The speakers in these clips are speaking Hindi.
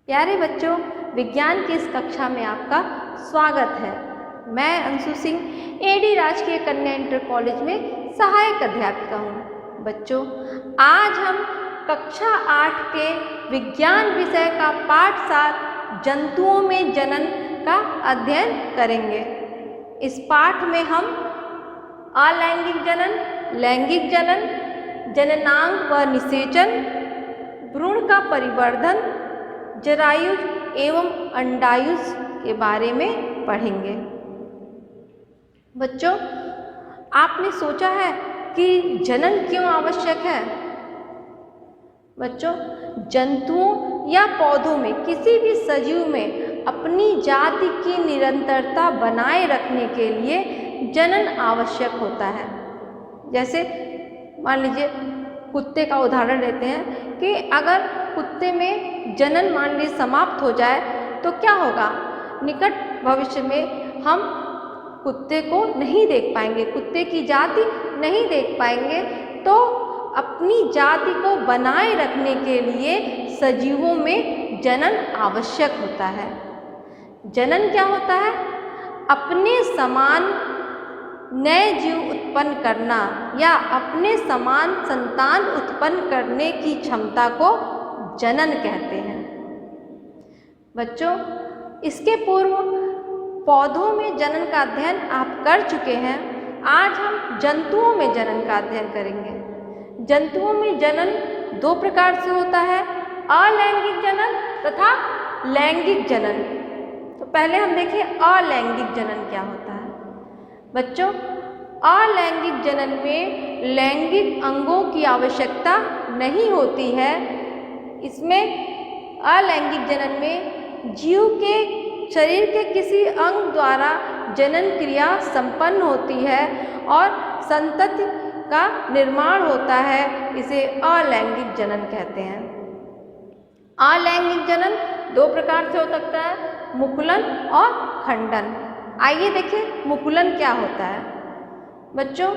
प्यारे बच्चों, विज्ञान की इस कक्षा में आपका स्वागत है। मैं अंशु सिंह एडी राजकीय कन्या इंटर कॉलेज में सहायक अध्यापिका हूँ। बच्चों, आज हम कक्षा 8 के विज्ञान विषय का पाठ 7 जंतुओं में जनन का अध्ययन करेंगे। इस पाठ में हम अलैंगिक जनन, लैंगिक जनन, जननांग व निषेचन, भ्रूण का परिवर्धन, जरायुज एवं अंडायुज के बारे में पढ़ेंगे। बच्चों, आपने सोचा है कि जनन क्यों आवश्यक है? बच्चों, जंतुओं या पौधों में किसी भी सजीव में अपनी जाति की निरंतरता बनाए रखने के लिए जनन आवश्यक होता है। जैसे मान लीजिए कुत्ते का उदाहरण लेते हैं कि अगर कुत्ते में जनन मान लीजिए समाप्त हो जाए तो क्या होगा? निकट भविष्य में हम कुत्ते को नहीं देख पाएंगे, कुत्ते की जाति नहीं देख पाएंगे। तो अपनी जाति को बनाए रखने के लिए सजीवों में जनन आवश्यक होता है। जनन क्या होता है? अपने समान नए जीव उत्पन्न करना या अपने समान संतान उत्पन्न करने की क्षमता को जनन कहते हैं। बच्चों, इसके पूर्व पौधों में जनन का अध्ययन आप कर चुके हैं। आज हम जंतुओं में जनन का अध्ययन करेंगे। जंतुओं में जनन दो प्रकार से होता है, अलैंगिक जनन तथा लैंगिक जनन। तो पहले हम देखिए अलैंगिक जनन क्या होता है। बच्चों, अलैंगिक जनन में लैंगिक अंगों की आवश्यकता नहीं होती है। इसमें अलैंगिक जनन में जीव के शरीर के किसी अंग द्वारा जनन क्रिया संपन्न होती है और संतति का निर्माण होता है। इसे अलैंगिक जनन कहते हैं। अलैंगिक जनन दो प्रकार से हो सकता है, मुकुलन और खंडन। आइए देखें मुकुलन क्या होता है। बच्चों,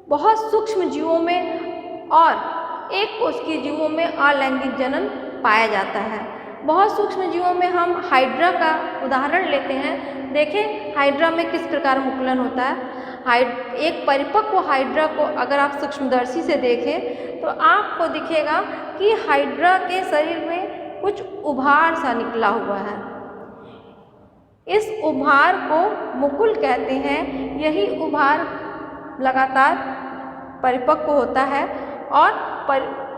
बहुत सूक्ष्म जीवों में और एक कोशिकीय जीवों में अलैंगिक जनन पाया जाता है। बहुत सूक्ष्म जीवों में हम हाइड्रा का उदाहरण लेते हैं। देखें हाइड्रा में किस प्रकार मुकुलन होता है। एक परिपक्व हाइड्रा को अगर आप सूक्ष्मदर्शी से देखें तो आपको दिखेगा कि हाइड्रा के शरीर में कुछ उभार सा निकला हुआ है। इस उभार को मुकुल कहते हैं। यही उभार लगातार परिपक्व होता है और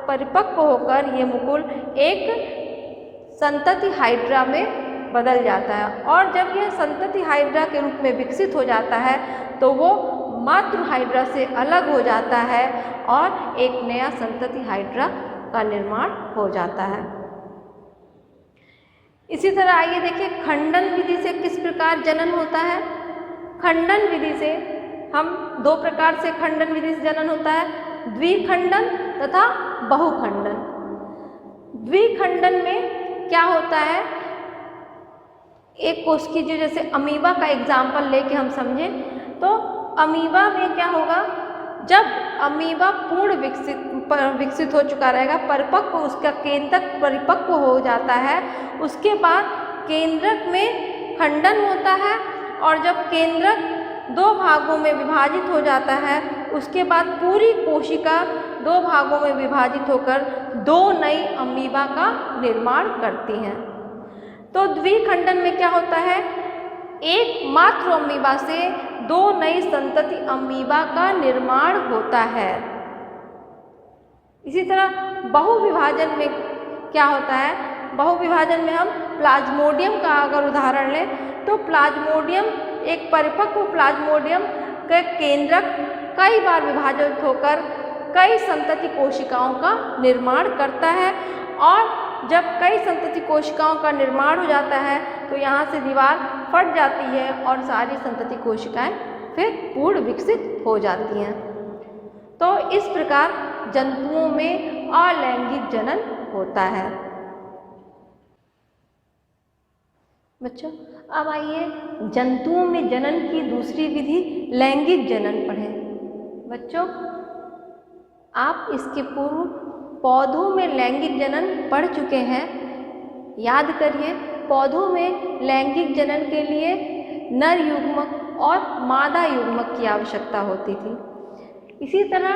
परिपक्व होकर ये मुकुल एक संतति हाइड्रा में बदल जाता है। और जब यह संतति हाइड्रा के रूप में विकसित हो जाता है तो वो मातृ हाइड्रा से अलग हो जाता है और एक नया संतति हाइड्रा का निर्माण हो जाता है। इसी तरह आइए देखिए खंडन विधि से किस प्रकार जनन होता है। खंडन विधि से हम दो प्रकार से खंडन विधि से जनन होता है, द्विखंडन तथा बहुखंडन। द्विखंडन में क्या होता है? एक कोशिकीय जीव जैसे अमीबा का एग्जाम्पल लेके हम समझें तो अमीबा में क्या होगा? जब अमीबा पूर्ण विकसित हो चुका रहेगा, परिपक्व उसका केंद्रक परिपक्व हो जाता है, उसके बाद केंद्रक में खंडन होता है और जब केंद्रक दो भागों में विभाजित हो जाता है उसके बाद पूरी कोशिका दो भागों में विभाजित होकर दो नई अमीबा का निर्माण करती हैं। तो द्विखंडन में क्या होता है? एक मात्र अमीबा से दो नई संतति अमीबा का निर्माण होता है। इसी तरह बहुविभाजन में क्या होता है? बहुविभाजन में हम प्लाज्मोडियम का अगर उदाहरण लें तो प्लाज्मोडियम एक परिपक्व प्लाज्मोडियम के केंद्रक कई बार विभाजित होकर कई संतति कोशिकाओं का निर्माण करता है और जब कई संतति कोशिकाओं का निर्माण हो जाता है तो यहाँ से दीवार फट जाती है और सारी संतति कोशिकाएं फिर पूर्ण विकसित हो जाती हैं। तो इस प्रकार जंतुओं में अलैंगिक जनन होता है। बच्चों, अब आइए जंतुओं में जनन की दूसरी विधि लैंगिक जनन पढ़ें। बच्चों, आप इसके पूर्व पौधों में लैंगिक जनन पढ़ चुके हैं। याद करिए, पौधों में लैंगिक जनन के लिए नर युग्मक और मादा युग्मक की आवश्यकता होती थी। इसी तरह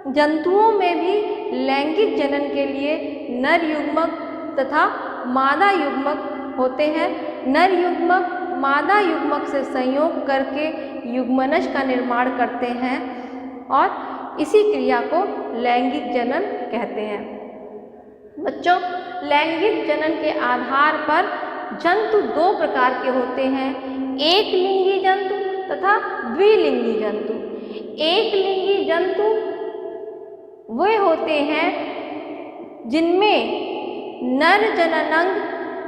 जंतुओं में भी लैंगिक जनन के लिए नर युग्मक तथा मादा युग्मक होते हैं। नर युग्मक मादा युग्मक से संयोग करके युग्मनज का निर्माण करते हैं और इसी क्रिया को लैंगिक जनन कहते हैं। बच्चों, लैंगिक जनन के आधार पर जंतु दो प्रकार के होते हैं, एक लिंगी जंतु तथा द्विलिंगी जंतु। एक लिंगी जंतु वे होते हैं जिनमें नर जननांग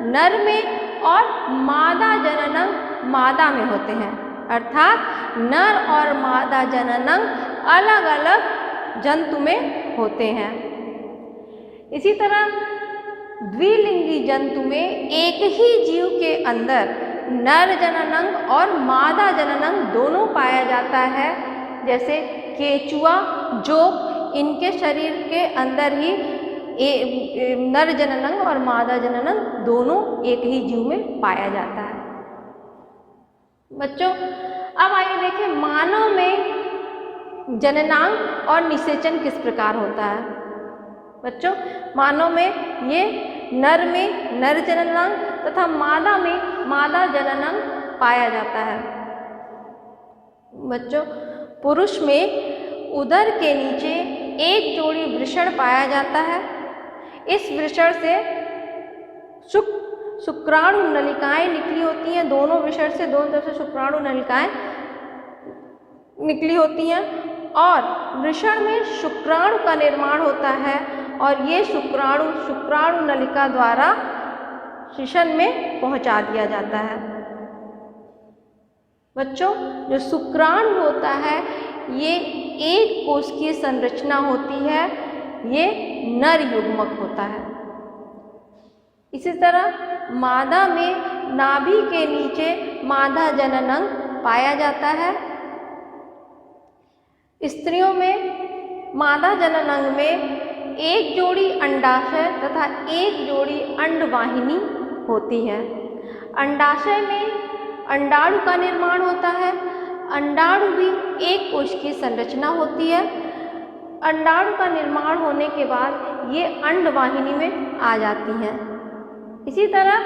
नर में और मादा जननांग मादा में होते हैं, अर्थात नर और मादा जननांग अलग अलग जंतु में होते हैं। इसी तरह द्विलिंगी जंतु में एक ही जीव के अंदर नर जननांग और मादा जननांग दोनों पाया जाता है। जैसे केचुआ, जोंक, इनके शरीर के अंदर ही नर जननांग और मादा जननांग दोनों एक ही जीव में पाया जाता है। बच्चों, अब आइए देखें मानव में जननांग और निषेचन किस प्रकार होता है। बच्चों, मानव में ये नर में नर जननांग तथा मादा में मादा जननांग पाया जाता है। बच्चों, पुरुष में उदर के नीचे एक जोड़ी वृषण पाया जाता है। इस वृषण से शुक्राणु नलिकाएं निकली होती हैं। दोनों वृषण से दोनों तरफ से शुक्राणु नलिकाएं निकली होती हैं और वृषण में शुक्राणु का निर्माण होता है और ये शुक्राणु नलिका द्वारा शिशन में पहुंचा दिया जाता है। बच्चों, जो शुक्राणु होता है ये एक कोशिकीय संरचना होती है, ये नर युग्मक होता है। इसी तरह मादा में नाभि के नीचे मादा जननांग पाया जाता है। स्त्रियों में मादा जननांग में एक जोड़ी अंडाशय तथा एक जोड़ी अंडवाहिनी होती है। अंडाशय में अंडाणु का निर्माण होता है। अंडाणु भी एक कोशिकीय संरचना होती है। अंडाणु का निर्माण होने के बाद ये अंडवाहिनी में आ जाती हैं। इसी तरह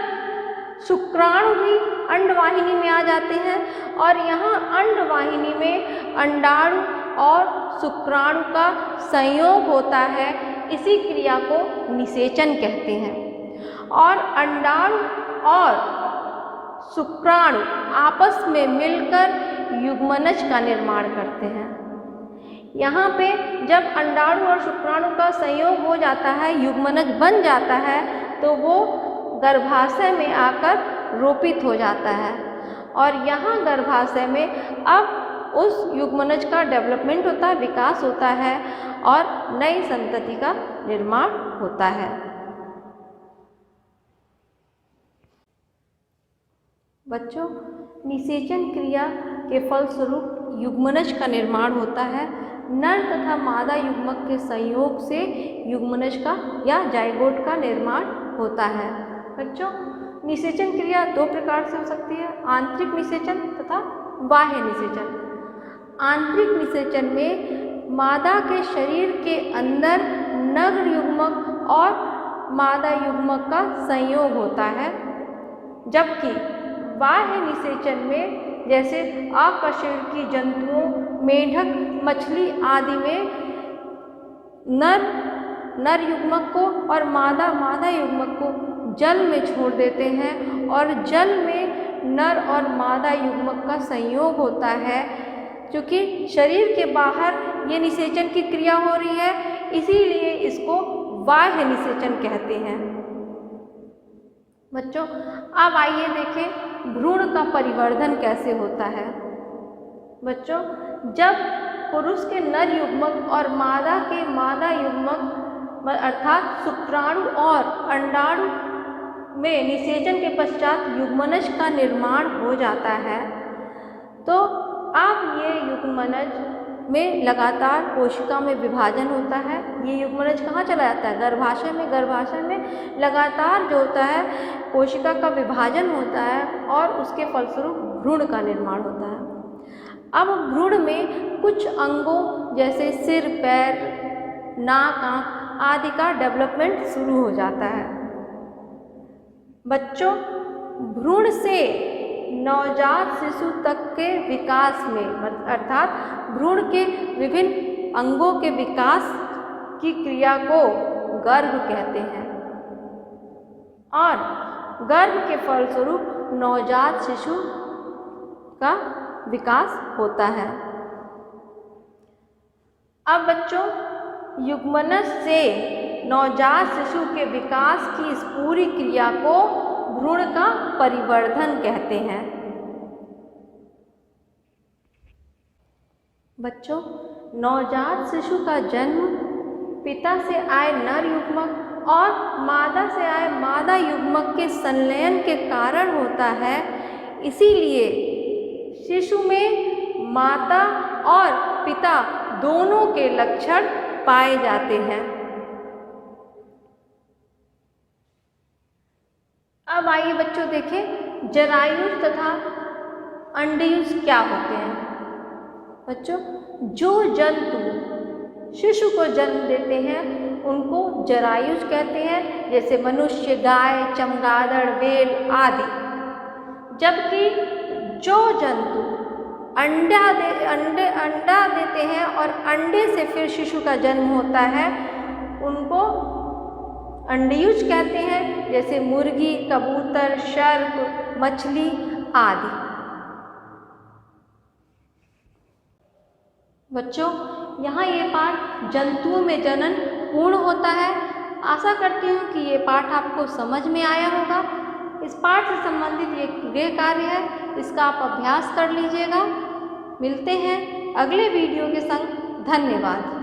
शुक्राणु भी अंडवाहिनी में आ जाते हैं और यहाँ अंडवाहिनी में अंडाणु और शुक्राणु का संयोग होता है। इसी क्रिया को निषेचन कहते हैं। और अंडाणु और शुक्राणु आपस में मिलकर युग्मनज का निर्माण करते हैं। यहाँ पे जब अंडाणु और शुक्राणु का संयोग हो जाता है, युग्मनज बन जाता है, तो वो गर्भाशय में आकर रोपित हो जाता है और यहाँ गर्भाशय में अब उस युग्मनज का डेवलपमेंट होता है, विकास होता है और नई संतति का निर्माण होता है। बच्चों, निषेचन क्रिया के फलस्वरूप युग्मनज का निर्माण होता है। नर तथा मादा युग्मक के संयोग से युग्मनज का या जाइगोट का निर्माण होता है। बच्चों, निषेचन क्रिया दो प्रकार से हो सकती है, आंतरिक निषेचन तथा बाह्य निषेचन। आंतरिक निषेचन में मादा के शरीर के अंदर नर युग्मक और मादा युग्मक का संयोग होता है, जबकि बाह्य निषेचन में जैसे अकशेरुकी जंतुओं, मेढक, मछली आदि में नर युग्मक को और मादा युग्मक को जल में छोड़ देते हैं और जल में नर और मादा युग्मक का संयोग होता है। क्योंकि शरीर के बाहर ये निषेचन की क्रिया हो रही है, इसीलिए इसको बाह्य निषेचन कहते हैं। बच्चों, अब आइए देखें भ्रूण का परिवर्धन कैसे होता है। बच्चों, जब पुरुष के नर युग्मक और मादा के मादा युग्मक अर्थात शुक्राणु और अंडाणु में निषेचन के पश्चात युग्मनज का निर्माण हो जाता है, तो अब ये युग्मनज में लगातार कोशिका में विभाजन होता है। ये युग्मनज कहाँ चला जाता है? गर्भाशय में। गर्भाशय में लगातार जो होता है कोशिका का विभाजन होता है और उसके फलस्वरूप भ्रूण का निर्माण होता है। अब भ्रूण में कुछ अंगों जैसे सिर, पैर, नाक, आँख आदि का डेवलपमेंट शुरू हो जाता है। बच्चों, भ्रूण से नवजात शिशु तक के विकास में अर्थात भ्रूण के विभिन्न अंगों के विकास की क्रिया को गर्भ कहते हैं और गर्भ के फलस्वरूप नवजात शिशु का विकास होता है। अब बच्चों, युग्मनज से नवजात शिशु के विकास की इस पूरी क्रिया को भ्रूण का परिवर्धन कहते हैं। बच्चों, नवजात शिशु का जन्म पिता से आए नर युग्मक और मादा से आए मादा युग्मक के संलयन के कारण होता है। इसीलिए शिशु में माता और पिता दोनों के लक्षण पाए जाते हैं। अब आइए बच्चों देखें जरायुज तथा अंडयुज क्या होते हैं। बच्चों, जो जंतु शिशु को जन्म देते हैं उनको जरायुज कहते हैं, जैसे मनुष्य, गाय, चमगादड़, व्हेल आदि। जबकि जो जंतु अंडा देते हैं और अंडे से फिर शिशु का जन्म होता है उनको अंडयुज कहते हैं, जैसे मुर्गी, कबूतर, सर्प, मछली आदि। बच्चों, यहाँ ये पाठ जंतुओं में जनन पूर्ण होता है। आशा करती हूँ कि ये पाठ आपको समझ में आया होगा। इस पाठ से संबंधित ये गृह कार्य है, इसका आप अभ्यास कर लीजिएगा। मिलते हैं अगले वीडियो के संग। धन्यवाद।